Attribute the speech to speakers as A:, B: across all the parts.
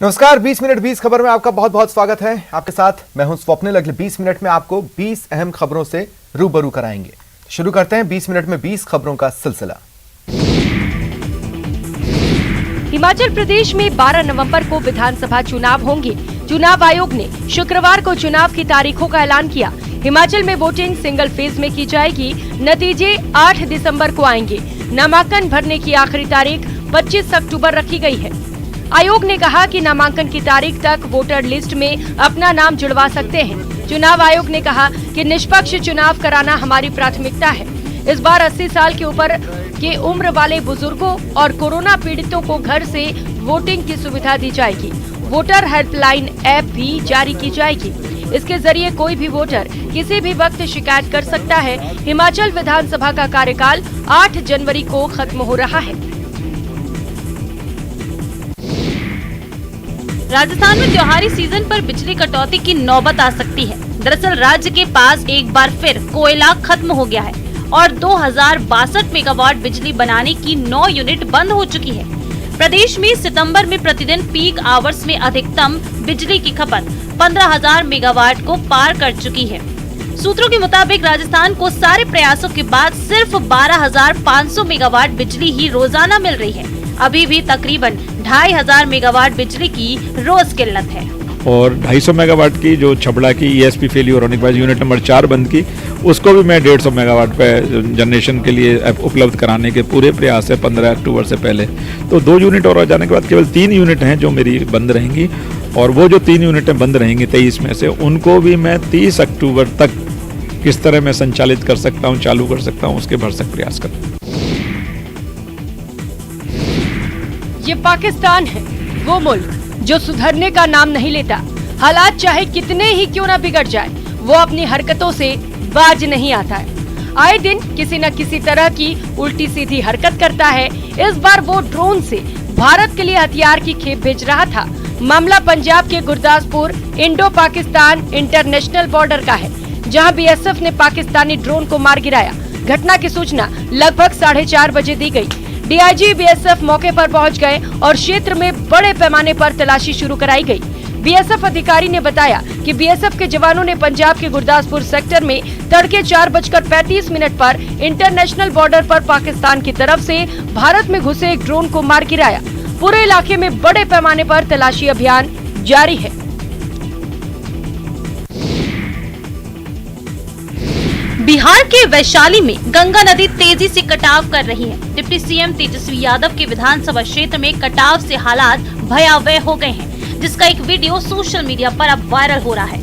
A: नमस्कार, 20 मिनट 20 खबर में आपका बहुत बहुत स्वागत है। आपके साथ मैं हूं स्वप्निल। अगले 20 मिनट में आपको 20 अहम खबरों से रूबरू कराएंगे। शुरू करते हैं 20 मिनट में 20 खबरों का सिलसिला।
B: हिमाचल प्रदेश में 12 नवंबर को विधानसभा चुनाव होंगे। चुनाव आयोग ने शुक्रवार को चुनाव की तारीखों का ऐलान किया। हिमाचल में वोटिंग सिंगल फेज में की जाएगी। नतीजे 8 दिसंबर को आएंगे। नामांकन भरने की आखिरी तारीख 25 अक्टूबर रखी गई है। आयोग ने कहा कि नामांकन की तारीख तक वोटर लिस्ट में अपना नाम जुड़वा सकते हैं। चुनाव आयोग ने कहा कि निष्पक्ष चुनाव कराना हमारी प्राथमिकता है। इस बार 80 साल के ऊपर के उम्र वाले बुजुर्गों और कोरोना पीड़ितों को घर से वोटिंग की सुविधा दी जाएगी। वोटर हेल्पलाइन ऐप भी जारी की जाएगी। इसके जरिए कोई भी वोटर किसी भी वक्त शिकायत कर सकता है। हिमाचल विधानसभा का कार्यकाल 8 जनवरी को खत्म हो रहा है।
C: राजस्थान में त्योहारी सीजन पर बिजली कटौती की नौबत आ सकती है। दरअसल राज्य के पास एक बार फिर कोयला खत्म हो गया है और 2062 मेगावाट बिजली बनाने की 9 यूनिट बंद हो चुकी है। प्रदेश में सितंबर में प्रतिदिन पीक आवर्स में अधिकतम बिजली की खपत 15,000 मेगावाट को पार कर चुकी है। सूत्रों के मुताबिक राजस्थान को सारे प्रयासों के बाद सिर्फ 12,500 मेगावाट बिजली ही रोजाना मिल रही है। अभी भी तकरीबन 2,500 मेगावाट बिजली की रोज किल्लत है।
D: और 250 मेगावाट की जो छबड़ा की ESP फेलियर होने के बाद यूनिट नंबर 4 बंद की, उसको भी मैं 150 मेगावाट पे जनरेशन के लिए उपलब्ध कराने के पूरे प्रयास है 15 अक्टूबर से पहले। तो 2 यूनिट और आ जाने के बाद केवल 3 यूनिट हैं जो मेरी बंद रहेंगी, और वो जो 3 यूनिटें बंद रहेंगी 23 में से, उनको भी मैं 30 अक्टूबर तक किस तरह मैं संचालित कर सकता हूँ, चालू कर सकता हूँ, उसके भरसक प्रयास करूँ।
B: ये पाकिस्तान है, वो मुल्क जो सुधरने का नाम नहीं लेता। हालात चाहे कितने ही क्यों न बिगड़ जाए, वो अपनी हरकतों से बाज नहीं आता है। आए दिन किसी न किसी तरह की उल्टी सीधी हरकत करता है। इस बार वो ड्रोन से भारत के लिए हथियार की खेप भेज रहा था। मामला पंजाब के Gurdaspur Indo Pakistan international border का है, जहां BSF ने पाकिस्तानी ड्रोन को मार गिराया। घटना की सूचना लगभग 4:30 बजे दी गई। DIG BSF मौके पर पहुंच गए और क्षेत्र में बड़े पैमाने पर तलाशी शुरू कराई गई। BSF अधिकारी ने बताया कि BSF के जवानों ने पंजाब के गुरदासपुर सेक्टर में तड़के 4:35 पर इंटरनेशनल बॉर्डर पर पाकिस्तान की तरफ से भारत में घुसे एक ड्रोन को मार गिराया। पूरे इलाके में बड़े पैमाने पर तलाशी अभियान जारी है।
C: बिहार के वैशाली में गंगा नदी तेजी से कटाव कर रही है। डिप्टी CM तेजस्वी यादव के विधानसभा क्षेत्र में कटाव से हालात भयावह हो गए हैं, जिसका एक वीडियो सोशल मीडिया पर अब वायरल हो रहा है।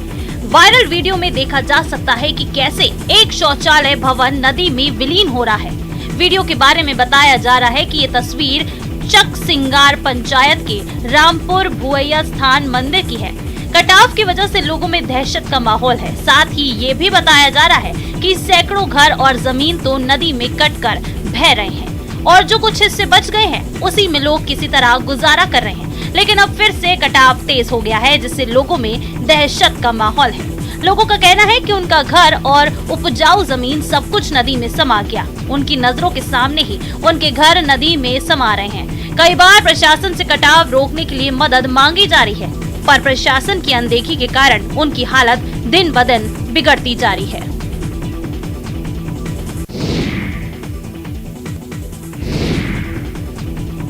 C: वायरल वीडियो में देखा जा सकता है कि कैसे एक शौचालय भवन नदी में विलीन हो रहा है। वीडियो के बारे में बताया जा रहा है कि ये तस्वीर चक सिंगार पंचायत के रामपुर भुवैया स्थान मंदिर की है। कटाव की वजह से लोगों में दहशत का माहौल है। साथ ही ये भी बताया जा रहा है कि सैकड़ों घर और जमीन तो नदी में कटकर बह रहे हैं और जो कुछ हिस्से बच गए हैं उसी में लोग किसी तरह गुजारा कर रहे हैं। लेकिन अब फिर से कटाव तेज हो गया है, जिससे लोगों में दहशत का माहौल है। लोगों का कहना है कि उनका घर और उपजाऊ जमीन सब कुछ नदी में समा गया। उनकी नजरों के सामने ही उनके घर नदी में समा रहे हैं। कई बार प्रशासन से कटाव रोकने के लिए मदद मांगी जा रही है, पर प्रशासन की अनदेखी के कारण उनकी हालत दिन ब दिन बिगड़ती जा रही है।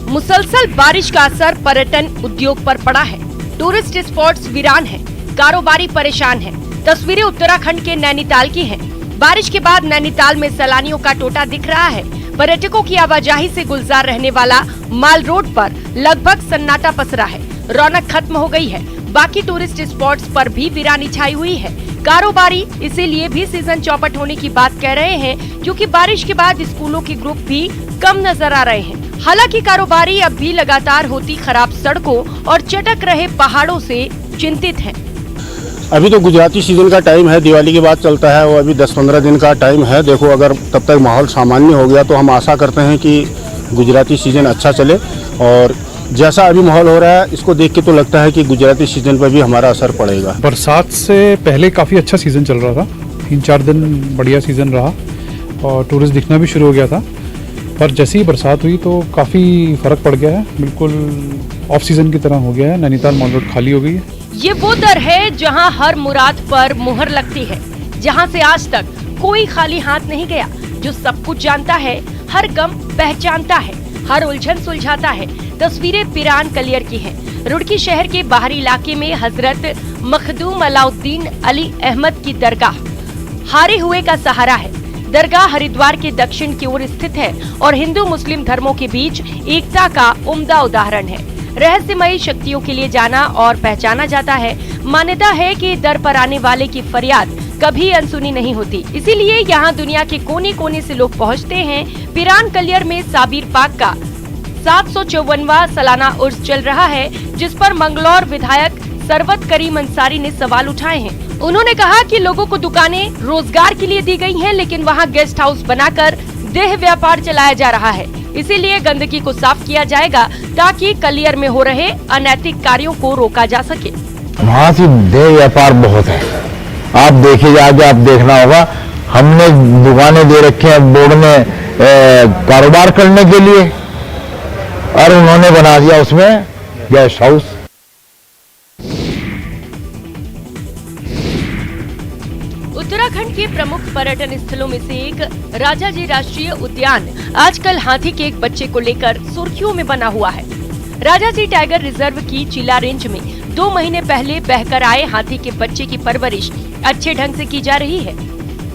B: मुसलसल बारिश का असर पर्यटन उद्योग पर पड़ा है। टूरिस्ट स्पॉट्स वीरान हैं, कारोबारी परेशान हैं। तस्वीरें उत्तराखंड के नैनीताल की हैं। बारिश के बाद नैनीताल में सैलानियों का टोटा दिख रहा है। पर्यटकों की आवाजाही से गुलजार रहने वाला माल रोड पर लगभग सन्नाटा पसरा है। रौनक खत्म हो गई है। बाकी टूरिस्ट स्पॉट्स पर भी वीरानी छाई हुई है। कारोबारी इसीलिए भी सीजन चौपट होने की बात कह रहे हैं, क्योंकि बारिश के बाद स्कूलों के ग्रुप भी कम नजर आ रहे हैं। हालांकि कारोबारी अब भी लगातार होती खराब सड़कों और चटक रहे पहाड़ों से चिंतित हैं।
E: अभी तो गुजराती सीजन का टाइम है, दिवाली के बाद चलता है, वो अभी 10-15 दिन का टाइम है। देखो, अगर तब तक माहौल सामान्य हो गया तो हम आशा करते हैं कि गुजराती सीजन अच्छा चले। और जैसा अभी माहौल हो रहा है, इसको देख के तो लगता है कि गुजराती सीजन पर भी हमारा असर पड़ेगा।
F: बरसात से पहले काफ़ी अच्छा सीज़न चल रहा था, 3-4 दिन बढ़िया सीज़न रहा और टूरिस्ट दिखना भी शुरू हो गया था। पर जैसे ही बरसात हुई तो काफ़ी फ़र्क पड़ गया है, बिल्कुल ऑफ सीज़न की तरह हो गया है। नैनीताल मॉल रोड खाली हो गई है।
B: ये वो दर है जहां हर मुराद पर मुहर लगती है, जहां से आज तक कोई खाली हाथ नहीं गया, जो सब कुछ जानता है, हर गम पहचानता है, हर उलझन सुलझाता है। तस्वीरें पिरान कलियर की हैं। रुड़की शहर के बाहरी इलाके में हजरत मखदूम अलाउद्दीन अली अहमद की दरगाह हारे हुए का सहारा है। दरगाह हरिद्वार के दक्षिण की ओर स्थित है और हिंदू मुस्लिम धर्मों के बीच एकता का उम्दा उदाहरण है। रहस्यमयी शक्तियों के लिए जाना और पहचाना जाता है। मान्यता है कि दर पर आने वाले की फरियाद कभी अनसुनी नहीं होती, इसीलिए यहाँ दुनिया के कोने कोने से लोग पहुँचते हैं। पिरान कलियर में साबिर पाक का 754वां सालाना उर्स चल रहा है, जिस पर मंगलौर विधायक सरवत करीम अंसारी ने सवाल उठाए हैं। उन्होंने कहा कि लोगों को दुकानें रोजगार के लिए दी गई हैं, लेकिन वहां गेस्ट हाउस बनाकर देह व्यापार चलाया जा रहा है। इसीलिए गंदगी को साफ किया जाएगा ताकि कलियर में हो रहे अनैतिक कार्यों को रोका जा सके।
G: वहाँ से देह व्यापार बहुत है, आप देखिए जाके, आप देखना होगा। हमने दुकानें दे रखे हैं बोर्ड में कारोबार करने के लिए, और उन्होंने बना दिया उसमें गेस्ट हाउस।
B: उत्तराखंड के प्रमुख पर्यटन स्थलों में से एक राजाजी राष्ट्रीय उद्यान आजकल हाथी के एक बच्चे को लेकर सुर्खियों में बना हुआ है। राजाजी टाइगर रिजर्व की चिला रेंज में 2 महीने पहले बहकर आए हाथी के बच्चे की परवरिश अच्छे ढंग से की जा रही है।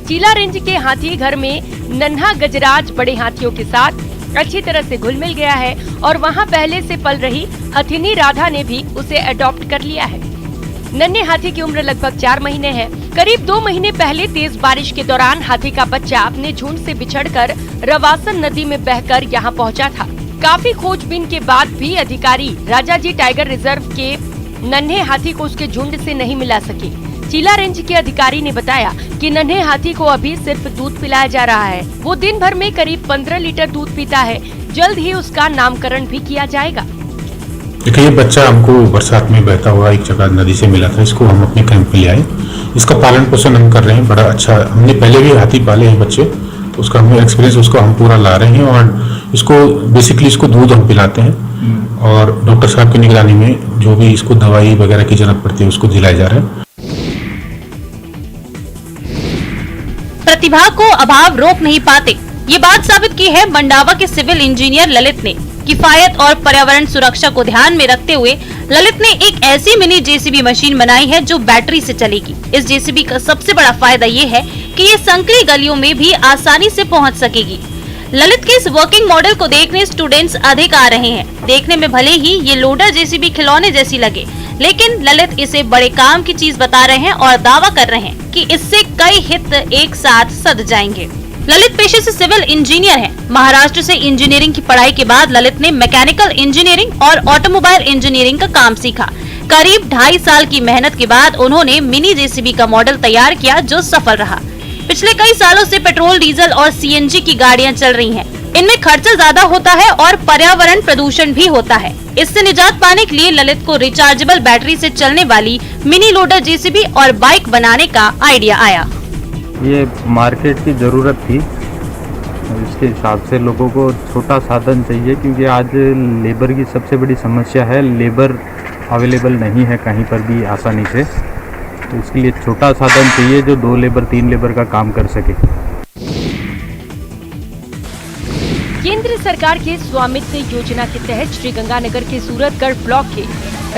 B: चिला रेंज के हाथी घर में नन्हा गजराज बड़े हाथियों के साथ अच्छी तरह से घुल मिल गया है और वहाँ पहले से पल रही हथिनी राधा ने भी उसे अडॉप्ट कर लिया है। नन्हे हाथी की उम्र लगभग 4 महीने है। करीब 2 महीने पहले तेज बारिश के दौरान हाथी का बच्चा अपने झुंड से बिछड़कर रवासन नदी में बहकर यहाँ पहुँचा था। काफी खोजबीन के बाद भी अधिकारी राजाजी टाइगर रिजर्व के नन्हे हाथी को उसके झुंड से नहीं मिला सके। चिला रेंज के अधिकारी ने बताया कि नन्हे हाथी को अभी सिर्फ दूध पिलाया जा रहा है। वो दिन भर में करीब 15 लीटर दूध पीता है। जल्द ही उसका नामकरण भी किया जाएगा।
H: देखिए, ये बच्चा हमको बरसात में बहता हुआ एक जगह नदी से मिला था। इसको हम अपने कैंप में ले आए। इसका पालन पोषण हम कर रहे हैं, बड़ा अच्छा। हमने पहले भी हाथी पाले हैं बच्चे, तो उसका हमें एक्सपीरियंस उसको हम पूरा ला रहे हैं। और इसको बेसिकली इसको दूध हम पिलाते हैं और डॉक्टर साहब की निगरानी में जो भी इसको दवाई वगैरह की जरूरत पड़ती है उसको दिलाया जा रहा है।
C: प्रतिभा को अभाव रोक नहीं पाते, ये बात साबित की है मंडावा के सिविल इंजीनियर ललित ने। किफायत और पर्यावरण सुरक्षा को ध्यान में रखते हुए ललित ने एक ऐसी मिनी जेसीबी मशीन बनाई है जो बैटरी से चलेगी। इस जेसीबी का सबसे बड़ा फायदा ये है कि ये संकरी गलियों में भी आसानी से पहुंच सकेगी। ललित के इस वर्किंग मॉडल को देखने स्टूडेंट्स अधिक आ रहे हैं। देखने में भले ही ये लोडर जेसीबी खिलौने जैसी लगे, लेकिन ललित इसे बड़े काम की चीज बता रहे हैं और दावा कर रहे हैं कि इससे कई हित एक साथ सध जाएंगे। ललित पेशे से सिविल इंजीनियर हैं। महाराष्ट्र से इंजीनियरिंग की पढ़ाई के बाद ललित ने मैकेनिकल इंजीनियरिंग और ऑटोमोबाइल इंजीनियरिंग का काम सीखा। करीब 2.5 साल की मेहनत के बाद उन्होंने मिनी जेसीबी का मॉडल तैयार किया जो सफल रहा। पिछले कई सालों से पेट्रोल, डीजल और सीएनजी की गाड़ियां चल रही हैं। इनमें खर्चा ज्यादा होता है और पर्यावरण प्रदूषण भी होता है। इससे निजात पाने के लिए ललित को रिचार्जेबल बैटरी से चलने वाली मिनी लोडर जेसीबी और बाइक बनाने का आइडिया आया।
I: ये मार्केट की ज़रूरत थी, इसके हिसाब से लोगों को छोटा साधन चाहिए, क्योंकि आज लेबर की सबसे बड़ी समस्या है। लेबर अवेलेबल नहीं है कहीं पर भी आसानी से, तो इसके लिए छोटा साधन चाहिए जो 2 लेबर 3 लेबर का काम कर सके।
B: केंद्र सरकार के स्वामित्व योजना के तहत श्रीगंगानगर के सूरतगढ़ ब्लॉक के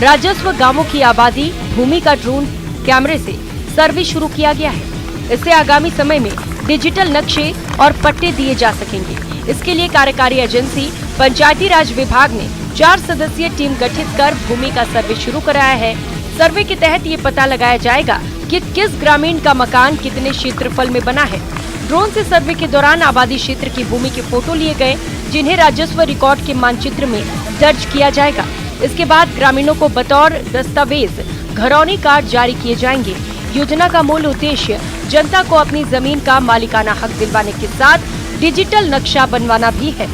B: राजस्व गांवों की आबादी भूमि का ड्रोन कैमरे से सर्वे शुरू किया गया है। इससे आगामी समय में डिजिटल नक्शे और पट्टे दिए जा सकेंगे। इसके लिए कार्यकारी एजेंसी पंचायती राज विभाग ने 4 सदस्यीय टीम गठित कर भूमि का सर्वे शुरू कराया है। सर्वे के तहत ये पता लगाया जाएगा कि किस ग्रामीण का मकान कितने क्षेत्रफल में बना है। ड्रोन से सर्वे के दौरान आबादी क्षेत्र की भूमि के फोटो लिए गए, जिन्हें राजस्व रिकॉर्ड के मानचित्र में दर्ज किया जाएगा। इसके बाद ग्रामीणों को बतौर दस्तावेज घरौनी कार्ड जारी किए जाएंगे। योजना का मूल उद्देश्य जनता को अपनी जमीन का मालिकाना हक दिलवाने के साथ डिजिटल नक्शा बनवाना भी है।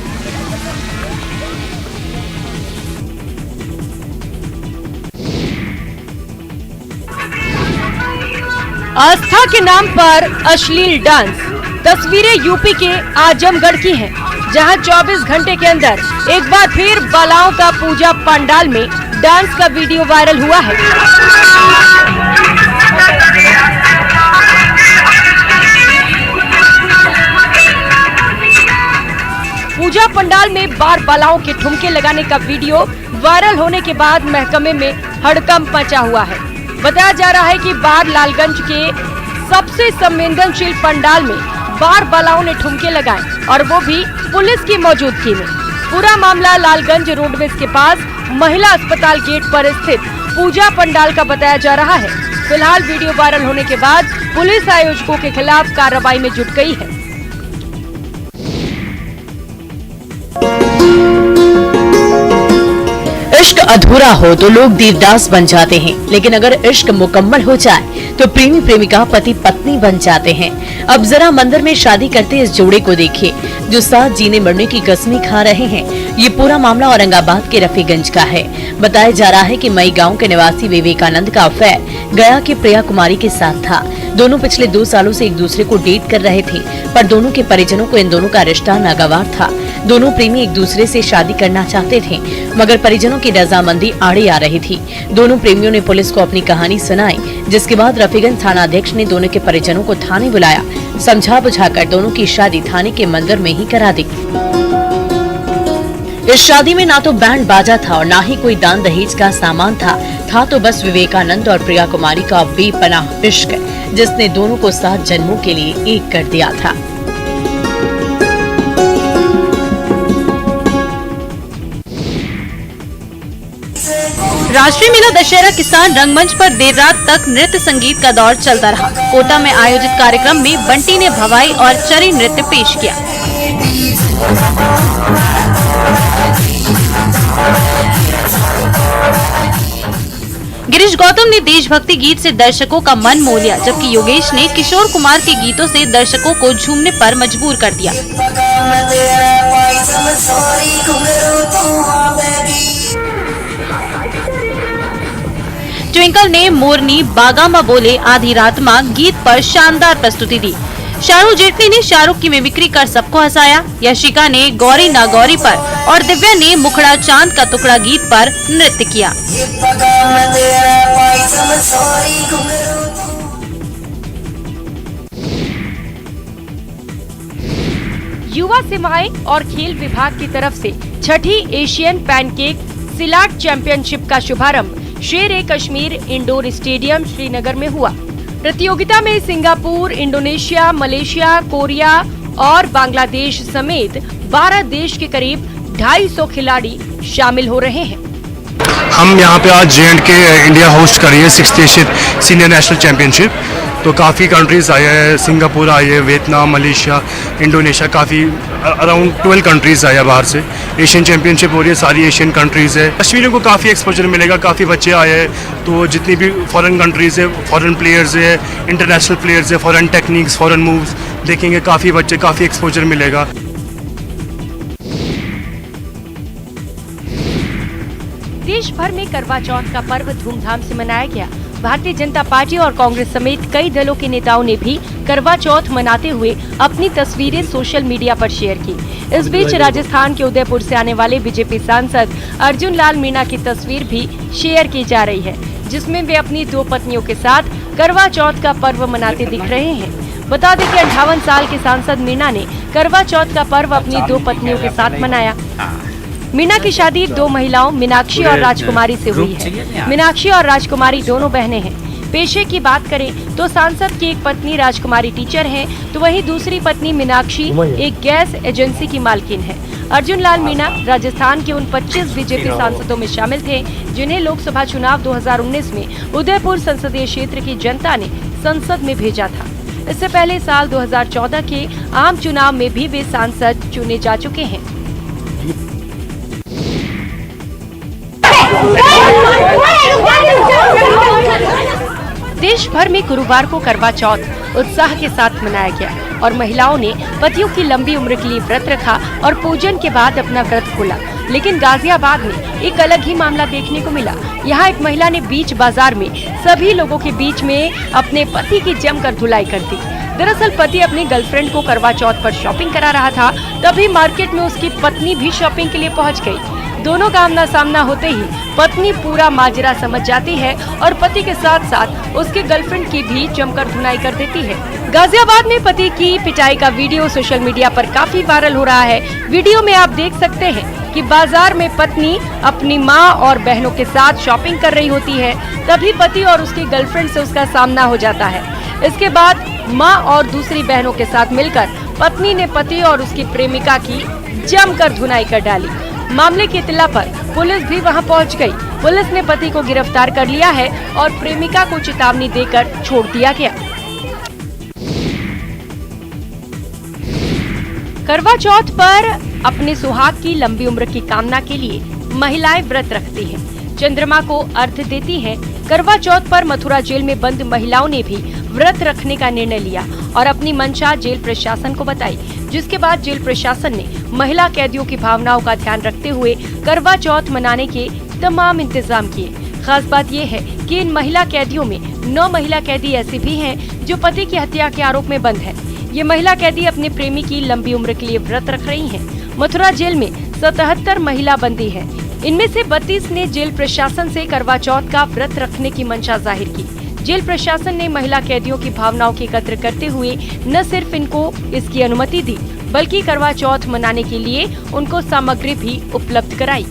B: आस्था के नाम पर अश्लील डांस, तस्वीरें यूपी के आजमगढ़ की हैं, जहां 24 घंटे के अंदर एक बार फिर बालाओं का पूजा पंडाल में डांस का वीडियो वायरल हुआ है। पूजा पंडाल में बार बालाओं के ठुमके लगाने का वीडियो वायरल होने के बाद महकमे में हड़कंप मचा हुआ है। बताया जा रहा है कि बार लालगंज के सबसे संवेदनशील पंडाल में बार बालाओं ने ठुमके लगाए और वो भी पुलिस की मौजूदगी में। पूरा मामला लालगंज रोडवेज के पास महिला अस्पताल गेट पर स्थित पूजा पंडाल का बताया जा रहा है। फिलहाल वीडियो वायरल होने के बाद पुलिस आयोजकों के खिलाफ कार्रवाई में जुट गई है।
J: इश्क अधूरा हो तो लोग देवदास बन जाते हैं, लेकिन अगर इश्क मुकम्मल हो जाए तो प्रेमी प्रेमिका पति पत्नी बन जाते हैं। अब जरा मंदिर में शादी करते इस जोड़े को देखिए जो साथ जीने मरने की कसमें खा रहे हैं। ये पूरा मामला औरंगाबाद के रफीगंज का है। बताया जा रहा है कि मई गांव के निवासी विवेकानंद का अफेयर गया के प्रिया कुमारी के साथ था। दोनों पिछले 2 सालों से एक दूसरे को डेट कर रहे थे, पर दोनों के परिजनों को इन दोनों का रिश्ता नागवार था। दोनों प्रेमी एक दूसरे से शादी करना चाहते थे, मगर परिजनों की रजामंदी आड़े आ रही थी। दोनों प्रेमियों ने पुलिस को अपनी कहानी सुनाई, जिसके बाद रफीगंज थाना अध्यक्ष ने दोनों के परिजनों को थाने बुलाया। समझा बुझाकर दोनों की शादी थाने के मंदिर में ही करा दी। इस शादी में ना तो बैंड बाजा था और ना ही कोई दान दहेज का सामान था तो बस विवेकानंद और प्रिया कुमारी का बेपनाह इश्क, जिसने दोनों को 7 जन्मों के लिए एक कर दिया था।
C: राष्ट्रीय मेला दशहरा किसान रंगमंच पर देर रात तक नृत्य संगीत का दौर चलता रहा। कोटा में आयोजित कार्यक्रम में बंटी ने भवाई और चरी नृत्य पेश किया। गिरीश गौतम ने देशभक्ति गीत से दर्शकों का मन मोह लिया, जबकि योगेश ने किशोर कुमार के गीतों से दर्शकों को झूमने पर मजबूर कर दिया। ट्विंकल ने मोरनी बागा मां बोले आधी रात मां गीत पर शानदार प्रस्तुति दी। शाहरुख जेटली ने शाहरुख की मिमिक्री कर सबको हंसाया। यशिका ने गौरी ना गौरी पर और दिव्या ने मुखड़ा चांद का टुकड़ा गीत पर नृत्य किया।
B: युवा सेवाएं और खेल विभाग की तरफ से छठी एशियन पैनकेक सिलाट चैंपियनशिप का शुभारंभ शेर-ए-कश्मीर इंडोर स्टेडियम श्रीनगर में हुआ। प्रतियोगिता में सिंगापुर, इंडोनेशिया, मलेशिया, कोरिया और बांग्लादेश समेत 12 देश के करीब 250 खिलाड़ी शामिल हो रहे हैं।
K: हम यहाँ पे आज J&K इंडिया होस्ट कर रही है 6th Asian senior national championship. तो काफ़ी कंट्रीज़ आए हैं, सिंगापुर आई है, वियतनाम, मलेशिया, इंडोनेशिया, काफ़ी अराउंड 12 कंट्रीज़ आए हैं बाहर से। एशियन चैंपियनशिप हो रही है, सारी एशियन कंट्रीज़ है। कश्मीरियों को काफ़ी एक्सपोजर मिलेगा, काफ़ी बच्चे आए हैं। तो जितनी भी फॉरेन कंट्रीज़ है, फॉरेन प्लेयर्स है, इंटरनेशनल प्लेयर्स है, फॉरेन टेक्निक्स, फॉरेन मूव्स देखेंगे, काफ़ी बच्चे, काफ़ी एक्सपोजर मिलेगा।
B: देश भर में करवा चौथ का पर्व धूमधाम से मनाया गया। भारतीय जनता पार्टी और कांग्रेस समेत कई दलों के नेताओं ने भी करवा चौथ मनाते हुए अपनी तस्वीरें सोशल मीडिया पर शेयर की। इस बीच राजस्थान के उदयपुर से आने वाले बीजेपी सांसद अर्जुन लाल मीणा की तस्वीर भी शेयर की जा रही है, जिसमें वे अपनी 2 पत्नियों के साथ करवा चौथ का पर्व मनाते दिख रहे हैं। बता दें कि 58 साल के सांसद मीणा ने करवा चौथ का पर्व अपनी 2 पत्नियों के साथ मनाया। मीणा की शादी 2 महिलाओं मीनाक्षी और राजकुमारी से हुई है। मीनाक्षी और राजकुमारी दोनों बहनें हैं। पेशे की बात करें तो सांसद की एक पत्नी राजकुमारी टीचर हैं, तो वहीं दूसरी पत्नी मीनाक्षी एक गैस एजेंसी की मालकिन है। अर्जुन लाल मीणा राजस्थान के उन 25 बीजेपी सांसदों में शामिल थे जिन्हें लोकसभा चुनाव 2019 में उदयपुर संसदीय क्षेत्र की जनता ने संसद में भेजा था। इससे पहले साल 2014 के आम चुनाव में भी वे सांसद चुने जा चुके हैं। देश भर में गुरुवार को करवा चौथ उत्साह के साथ मनाया गया और महिलाओं ने पतियों की लंबी उम्र के लिए व्रत रखा और पूजन के बाद अपना व्रत खोला। लेकिन गाजियाबाद में एक अलग ही मामला देखने को मिला। यहाँ एक महिला ने बीच बाजार में सभी लोगों के बीच में अपने पति की जमकर धुलाई कर दी। दरअसल पति अपनी गर्लफ्रेंड को करवा चौथ पर शॉपिंग करा रहा था, तभी मार्केट में उसकी पत्नी भी शॉपिंग के लिए पहुंच गई। दोनों का आमना सामना होते ही पत्नी पूरा माजरा समझ जाती है और पति के साथ साथ उसके गर्लफ्रेंड की भी जमकर धुनाई कर देती है। गाजियाबाद में पति की पिटाई का वीडियो सोशल मीडिया पर काफी वायरल हो रहा है। वीडियो में आप देख सकते हैं कि बाजार में पत्नी अपनी मां और बहनों के साथ शॉपिंग कर रही होती है, तभी पति और उसकी गर्लफ्रेंड से उसका सामना हो जाता है। इसके बाद मां और दूसरी बहनों के साथ मिलकर पत्नी ने पति और उसकी प्रेमिका की जमकर धुनाई कर डाली। मामले की इत्तला पर पुलिस भी वहां पहुंच गई। पुलिस ने पति को गिरफ्तार कर लिया है और प्रेमिका को चेतावनी देकर छोड़ दिया गया। करवा चौथ पर अपने सुहाग की लंबी उम्र की कामना के लिए महिलाएं व्रत रखती हैं, चंद्रमा को अर्घ्य देती हैं। करवा चौथ पर मथुरा जेल में बंद महिलाओं ने भी व्रत रखने का निर्णय लिया और अपनी मंशा जेल प्रशासन को बताई, जिसके बाद जेल प्रशासन ने महिला कैदियों की भावनाओं का ध्यान रखते हुए करवा चौथ मनाने के तमाम इंतजाम किए। खास बात ये है कि इन महिला कैदियों में 9 महिला कैदी ऐसी भी हैं जो पति की हत्या के आरोप में बंद है। ये महिला कैदी अपने प्रेमी की लंबी उम्र के लिए व्रत रख रही हैं। मथुरा जेल में 77 महिला बंदी है। इनमें से 32 ने जेल प्रशासन से करवा चौथ का व्रत रखने की मंशा जाहिर की। जेल प्रशासन ने महिला कैदियों की भावनाओं की कद्र करते हुए न सिर्फ इनको इसकी अनुमति दी, बल्कि करवा चौथ मनाने के लिए उनको सामग्री भी उपलब्ध कराई।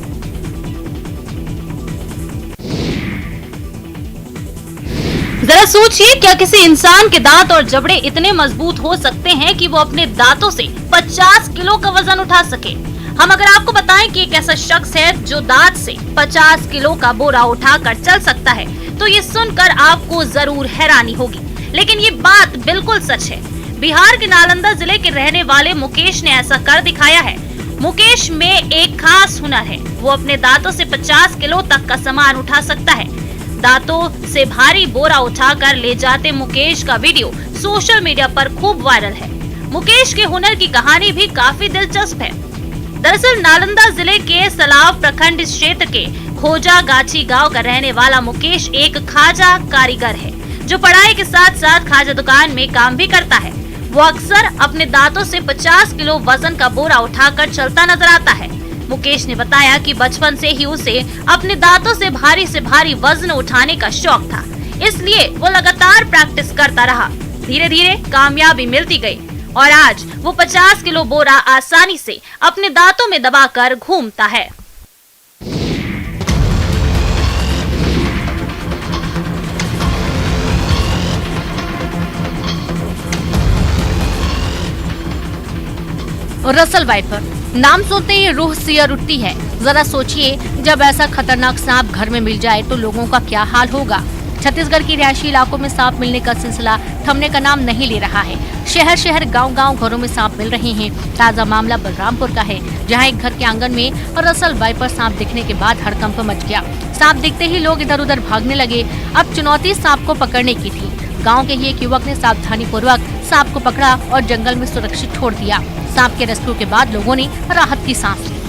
C: जरा सोचिए, क्या किसी इंसान के दांत और जबड़े इतने मजबूत हो सकते हैं कि वो अपने दांतों से 50 किलो का वजन उठा सके? हम अगर आपको बताएं कि एक ऐसा शख्स है जो दांत से 50 किलो का बोरा उठाकर चल सकता है, तो ये सुनकर आपको जरूर हैरानी होगी, लेकिन ये बात बिल्कुल सच है। बिहार के नालंदा जिले के रहने वाले मुकेश ने ऐसा कर दिखाया है। मुकेश में एक खास हुनर है, वो अपने दांतों से 50 किलो तक का सामान उठा सकता है। दांतों से भारी बोरा उठाकर ले जाते मुकेश का वीडियो सोशल मीडिया पर खूब वायरल है। मुकेश के हुनर की कहानी भी काफी दिलचस्प है। दरअसल नालंदा जिले के सलाव प्रखंड क्षेत्र के खोजा गाछी गांव का रहने वाला मुकेश एक खाजा कारीगर है, जो पढ़ाई के साथ साथ खाजा दुकान में काम भी करता है। वो अक्सर अपने दांतों से 50 किलो वजन का बोरा उठाकर चलता नजर आता है। मुकेश ने बताया कि बचपन से ही उसे अपने दांतों से भारी वजन उठाने का शौक था, इसलिए वो लगातार प्रैक्टिस करता रहा। धीरे धीरे कामयाबी मिलती गई और आज वो 50 किलो बोरा आसानी से अपने दांतों में दबाकर घूमता है। रसल वाइपर नाम सुनते ही रूह सियर उठती है। जरा सोचिए, जब ऐसा खतरनाक सांप घर में मिल जाए तो लोगों का क्या हाल होगा। छत्तीसगढ़ के रिहायशी इलाकों में सांप मिलने का सिलसिला थमने का नाम नहीं ले रहा है। शहर शहर गांव-गांव घरों में सांप मिल रहे हैं। ताजा मामला बलरामपुर का है, जहां एक घर के आंगन में रसल वाइपर सांप दिखने के बाद हड़कंप मच गया। सांप दिखते ही लोग इधर उधर भागने लगे। अब चुनौती सांप को पकड़ने की थी। गाँव के ही एक युवक ने सावधानी पूर्वक सांप को पकड़ा और जंगल में सुरक्षित छोड़ दिया। सांप के रेस्क्यू के बाद लोगों ने राहत की सांस ली।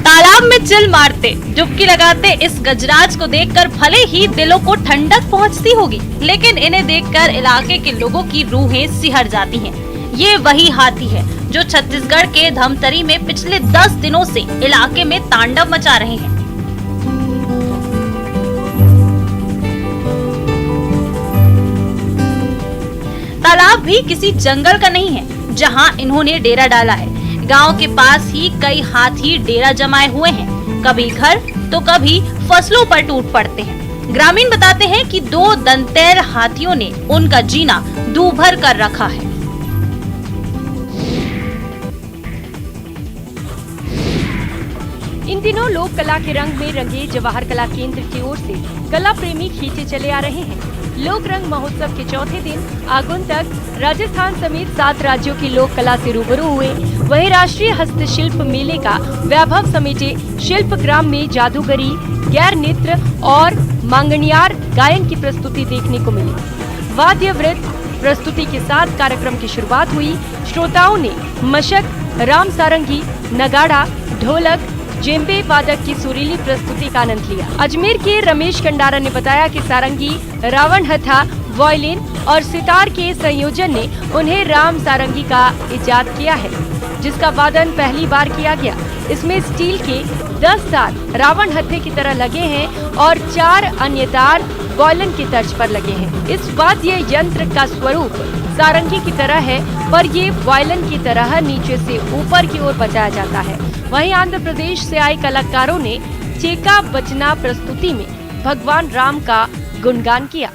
C: तालाब में चिल मारते, डुबकी लगाते इस गजराज को देखकर भले ही दिलों को ठंडक पहुंचती होगी, लेकिन इन्हें देखकर इलाके के लोगों की रूहें सिहर जाती हैं। ये वही हाथी है जो छत्तीसगढ़ के धमतरी में पिछले 10 दिनों से इलाके में तांडव मचा रहे हैं। तालाब भी किसी जंगल का नहीं है जहां इन्होंने डेरा डाला है। गांव के पास ही कई हाथी डेरा जमाए हुए हैं। कभी घर तो कभी फसलों पर टूट पड़ते हैं। ग्रामीण बताते हैं कि 2 दंतैल हाथियों ने उनका जीना दूभर कर रखा है।
B: इन दिनों लोक कला के रंग में रंगे जवाहर कला केंद्र की ओर से कला प्रेमी खींचे चले आ रहे हैं। लोक रंग महोत्सव के चौथे दिन आगंतुक राजस्थान समेत 7 राज्यों की लोक कला से रूबरू हुए। वहीं राष्ट्रीय हस्तशिल्प मेले का वैभव समेटे शिल्प ग्राम में जादूगरी, गैर नृत्य और मांगणियार गायन की प्रस्तुति देखने को मिली। वाद्य वृत्त, प्रस्तुति के साथ कार्यक्रम की शुरुआत हुई। श्रोताओं ने मशक, राम सारंगी, नगाड़ा, ढोलक, जेम्बे वादक की सुरीली प्रस्तुति का आनंद लिया। अजमेर के रमेश कंडारा ने बताया कि सारंगी, रावण हथा, वायलिन और सितार के संयोजन ने उन्हें राम सारंगी का इजाद किया है, जिसका वादन पहली बार किया गया। इसमें स्टील के 10 तार रावण हत्थे की तरह लगे हैं और 4 अन्य तार वायलिन की तर्ज पर लगे हैं। इस वाद्य यंत्र का स्वरूप सारंगी की तरह है, पर ये वायलिन की तरह नीचे से ऊपर की ओर बजाया जाता है। वहीं आंध्र प्रदेश से आए कलाकारों ने चेका बचना प्रस्तुति में भगवान राम का गुणगान किया।